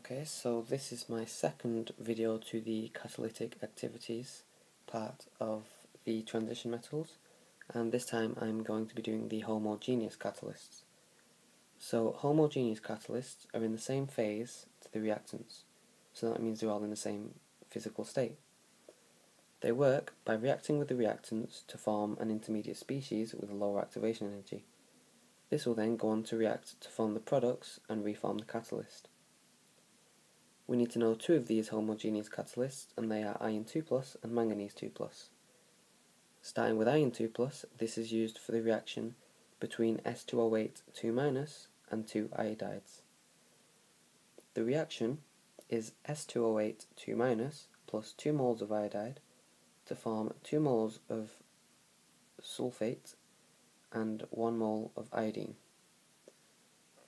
Okay, so this is my second video to the catalytic activities part of the transition metals, and this time I'm going to be doing the homogeneous catalysts. So homogeneous catalysts are in the same phase to the reactants, so that means they're all in the same physical state. They work by reacting with the reactants to form an intermediate species with a lower activation energy. This will then go on to react to form the products and reform the catalyst. We need to know two of these homogeneous catalysts, and they are iron 2+ and manganese 2+. Starting with iron 2+, this is used for the reaction between S2O8 2- and two iodides. The reaction is S2O8 2- plus 2 moles of iodide to form 2 moles of sulfate and 1 mole of iodine.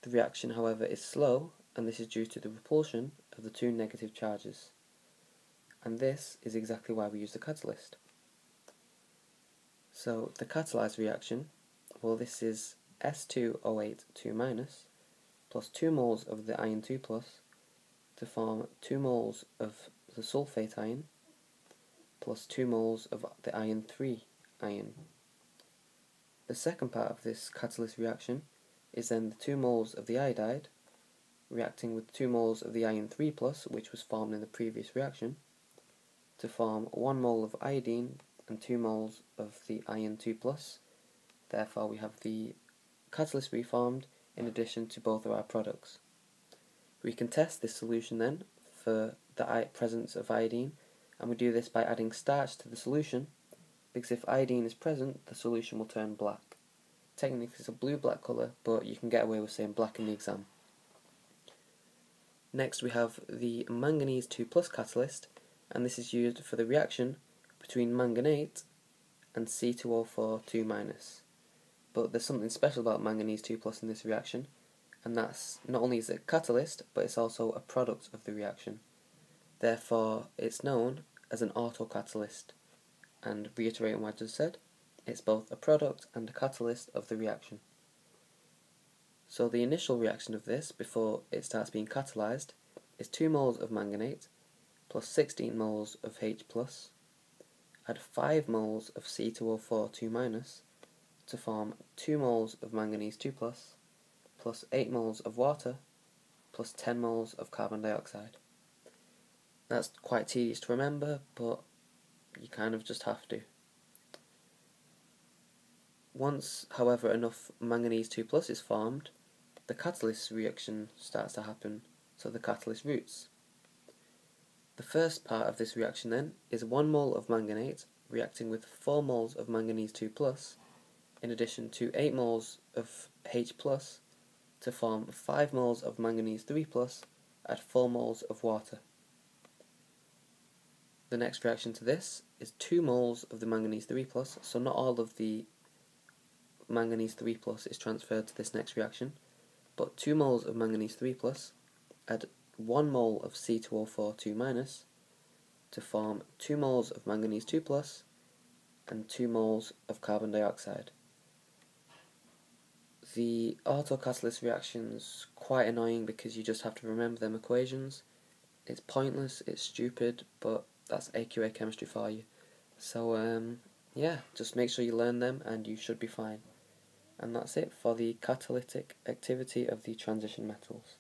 The reaction, however, is slow, and this is due to the repulsion of the two negative charges. And this is exactly why we use the catalyst. So the catalyzed reaction, well, this is S2O8 2- plus 2 moles of the iron 2+ to form 2 moles of the sulfate ion plus 2 moles of the iron 3 ion. The second part of this catalyst reaction is then the 2 moles of the iodide reacting with 2 moles of the iron 3+, which was formed in the previous reaction, to form 1 mole of iodine and 2 moles of the iron 2+. Therefore we have the catalyst reformed in addition to both of our products. We can test this solution then for the presence of iodine, and we do this by adding starch to the solution, because if iodine is present, the solution will turn black. Technically it's a blue-black colour, but you can get away with saying black in the exam. Next we have the manganese 2+ catalyst, and this is used for the reaction between manganate and C2O4 2-. But there's something special about manganese 2+ in this reaction, and that's not only is it a catalyst, but it's also a product of the reaction. Therefore it's known as an autocatalyst, and reiterating what I just said, it's both a product and a catalyst of the reaction. So the initial reaction of this, before it starts being catalyzed, is 2 moles of manganate plus 16 moles of H+, add 5 moles of C2O4 2- to form 2 moles of manganese 2+, plus 8 moles of water, plus 10 moles of carbon dioxide. That's quite tedious to remember, but you kind of just have to. Once, however, enough manganese 2+ is formed, the catalyst reaction starts to happen, so the catalyst routes. The first part of this reaction then is 1 mole of manganate reacting with 4 moles of manganese 2+, in addition to 8 moles of H+, to form 5 moles of manganese 3+, at 4 moles of water. The next reaction to this is 2 moles of the manganese 3+, so not all of the manganese 3+ is transferred to this next reaction, but 2 moles of manganese 3+, add 1 mole of C2O4 2- to form 2 moles of manganese 2+ and 2 moles of carbon dioxide. The autocatalyst reaction's quite annoying because you just have to remember them equations. It's pointless, it's stupid, but that's AQA chemistry for you. So yeah, just make sure you learn them and you should be fine. And that's it for the catalytic activity of the transition metals.